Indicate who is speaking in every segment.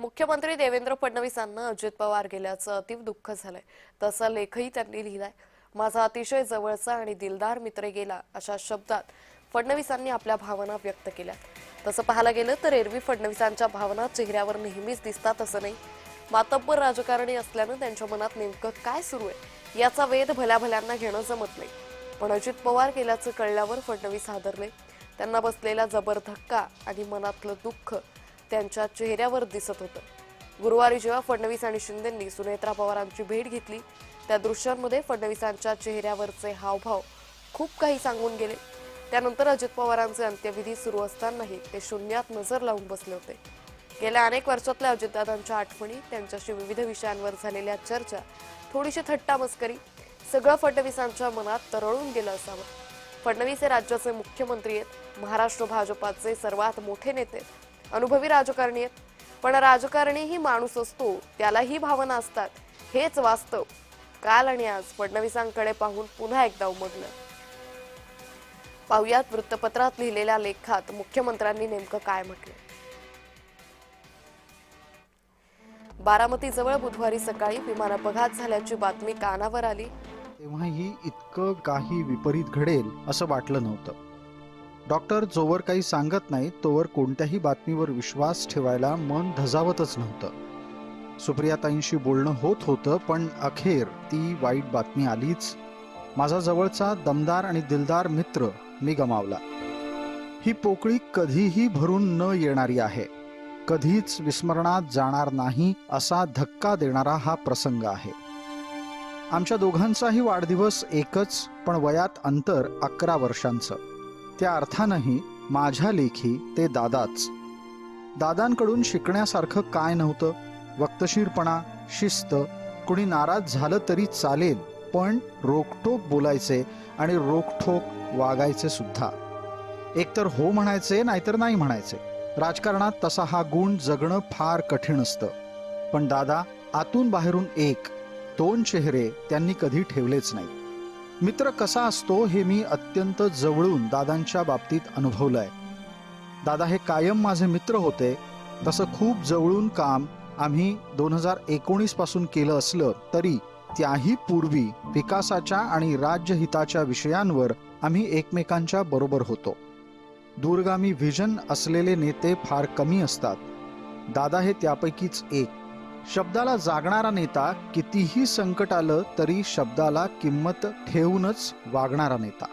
Speaker 1: मुख्यमंत्री देवेंद्र फडणवीसांना अजित पवार गेल्याचं अतीव दुःख झालंय. तसा लेखही त्यांनी लिहिलाय. माझा अतिशय जवळचा आणि दिलदार मित्र गेला अशा शब्दात फडणवीसांनी आपल्या भावना व्यक्त केल्या. तसं पाहायला गेलं तर एरवी फडणवीसांच्या भावना चेहऱ्यावर नेहमीच दिसतात असं नाही. मातब्बर राजकारणी असल्यानं त्यांच्या मनात नेमकं काय सुरू आहे याचा वेध भल्याभल्यांना घेणं जमत नाही. पण अजित पवार गेल्याचं कळल्यावर फडणवीस हादरले. त्यांना बसलेला जबर धक्का आणि मनातलं दुःख त्यांच्या चेहऱ्यावर दिसत होतं. गुरुवारी जेव्हा फडणवीस आणि शिंदेंनी सुनेत्रा पवारांची भेट घेतली त्या दृश्यांमध्ये फडणवीसांच्या चेहऱ्यावरचे हावभाव खूप काही सांगून गेले. त्यानंतर अजित पवारांचे अंत्यविधी सुरू असतानाही ते शून्यात नजर लावून बसले होते. गेल्या अनेक वर्षातल्या अजितदादांच्या आठवणी, त्यांच्याशी विविध विषयांवर झालेल्या चर्चा, थोडीशी थट्टा मस्करी, सगळं फडणवीसांच्या मनात तरळून गेलं असावं. फडणवीस हे राज्याचे मुख्यमंत्री आहेत, महाराष्ट्र भाजपाचे सर्वात मोठे नेते, अनुभवी राजकारणी आहेत. पण राजकारणी ही माणूस असतो, त्यालाही भावना असतात, हेच वास्तव काल आणि आज फडणवीसांकडे पाहून पुन्हा एकदा उमगलं. पाहुयात वृत्तपत्रात लिहिलेल्या लेखात मुख्यमंत्र्यांनी नेमकं काय म्हटलं. बारामतीजवळ बुधवारी सकाळी विमान अपघात झाल्याची बातमी कानावर आली
Speaker 2: तेव्हाही इतकं काही विपरीत घडेल असं वाटलं नव्हतं. डॉक्टर जोवर काही सांगत नाही तोवर कोणत्याही बातमीवर विश्वास ठेवायला मन धजावतच नव्हतं. सुप्रियाताईंशी बोलणं होत होतं, पण अखेर ती वाईट बातमी आलीच. माझा जवळचा दमदार आणि दिलदार मित्र मी गमावला. ही पोकळी कधीही भरून न येणारी आहे, कधीच विस्मरणात जाणार नाही असा धक्का देणारा हा प्रसंग आहे. आमच्या दोघांचाही वाढदिवस एकच, पण वयात अंतर 11 वर्षांचं. त्या अर्थानंही माझ्या लेखी ते दादाच. दादांकडून शिकण्यासारखं काय नव्हतं. वक्तशीरपणा, शिस्त, कुणी नाराज झालं तरी चालेल, पण रोखठोक बोलायचे आणि रोखठोक वागायचे सुद्धा. एकतर हो म्हणायचे, नाहीतर नाही म्हणायचे. राजकारणात तसा हा गुण जगणं फार कठीण असतं. पण दादा आतून बाहेरून एक, दोन चेहरे त्यांनी कधी ठेवलेच नाही. मित्र कसा असतो हे मी अत्यंत जवळून दादांच्या बाबतीत अनुभवलंय. दादा हे कायम माझे मित्र होते. तसं खूप जवळून काम आम्ही 2019 पासून केलं असलं तरी त्याही पूर्वी विकासाच्या आणि राज्यहिताच्या विषयांवर आम्ही एकमेकांच्या बरोबर होतो. दूरगामी व्हिजन असलेले नेते फार कमी असतात. दादा हे त्यापैकीच एक. शब्दाला जागणारा नेता, कितीही संकट आलं तरी शब्दाला किंमत ठेवूनच वागणारा नेता.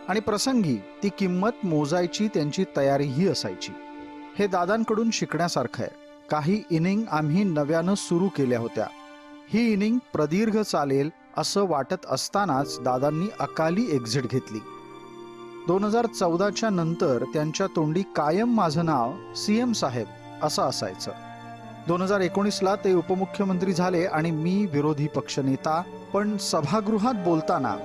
Speaker 2: आणि प्रसंगी ती किंमत मोजायची त्यांची तयारीही असायची. हे दादांकडून शिकण्यासारखं आहे. काही इनिंग आम्ही नव्यानं सुरू केल्या होत्या. ही इनिंग प्रदीर्घ चालेल असं वाटत असतानाच दादांनी अकाली एक्झिट घेतली. 2014च्या नंतर त्यांच्या तोंडी कायम माझं नाव सीएम साहेब असं असायचं. 2019ला ते उपमुख्यमंत्री झाले आणि मी विरोधी पक्षनेता. पण सभागृहात बोलताना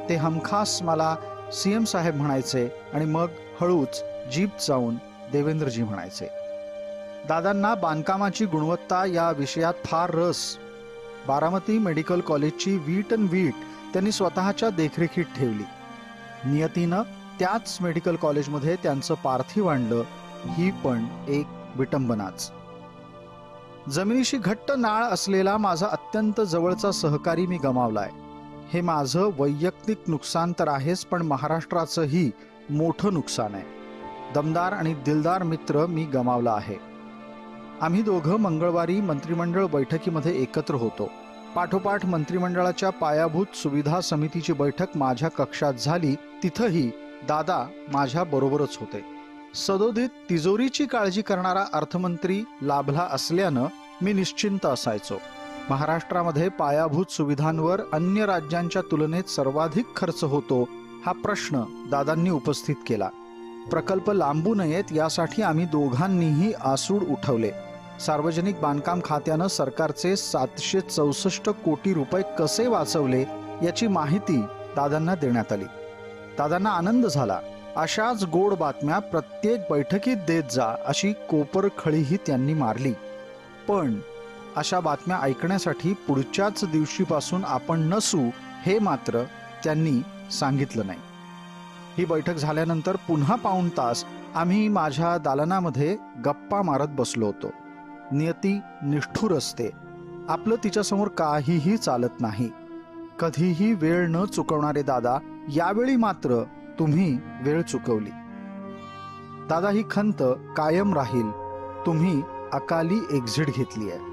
Speaker 2: ते हमखास मला सीएम साहेब म्हणायचे आणि मग हळूच जीप जाऊन देवेंद्रजी म्हणायचे. दादांना बांधकामाची गुणवत्ता या विषयात फार रस. बारामती मेडिकल कॉलेजची वीट अन वीट त्यांनी स्वतःच्या देखरेखीत ठेवली. नियतीनं त्याच मेडिकल कॉलेजमध्ये त्यांचं पार्थिव आणलं, ही पण एक विटंबनाच. जमिनीशी घट्ट नाळ असलेला माझा अत्यंत जवळचा सहकारी मी गमावलाय. हे माझं वैयक्तिक नुकसान तर आहेच, पण महाराष्ट्राचंही मोठं नुकसान आहे. दमदार आणि दिलदार मित्र मी गमावला आहे. आम्ही दोघं मंगळवारी मंत्रिमंडळ बैठकीमध्ये एकत्र होतो. पाठोपाठ मंत्रिमंडळाच्या पायाभूत सुविधा समितीची बैठक माझ्या कक्षात झाली. तिथंही दादा माझ्या बरोबरच होते. सदोदित तिजोरीची काळजी करणारा अर्थमंत्री लाभला असल्यानं मी निश्चिंत असायचो. महाराष्ट्रामध्ये पायाभूत सुविधांवर अन्य राज्यांच्या तुलनेत सर्वाधिक खर्च होतो हा प्रश्न दादांनी उपस्थित केला. प्रकल्प लांबू नयेत यासाठी आम्ही दोघांनीही आसूड उठवले. सार्वजनिक बांधकाम खात्यानं सरकारचे 764 कोटी रुपये कसे वाचवले याची माहिती दादांना देण्यात आली. दादांना आनंद झाला. अशाच गोड बातम्या प्रत्येक बैठकीत देत जा अशी कोपरखळीही त्यांनी मारली. पण अशा बातम्या ऐकण्यासाठी पुढच्याच दिवशीपासून आपण नसू हे मात्र त्यांनी सांगितलं नाही. ही बैठक झाल्यानंतर पुन्हा पाऊण तास आम्ही माझ्या दालनामध्ये गप्पा मारत बसलो होतो. नियती निष्ठुर असते. आपलं तिच्यासमोर काहीही चालत नाही. कधीही वेळ न चुकवणारे दादा, यावेळी मात्र तुम्ही वेळ चुकवली. दादा, ही खंत कायम राहील. तुम्ही अकाली एक्झिट घेतली आहे.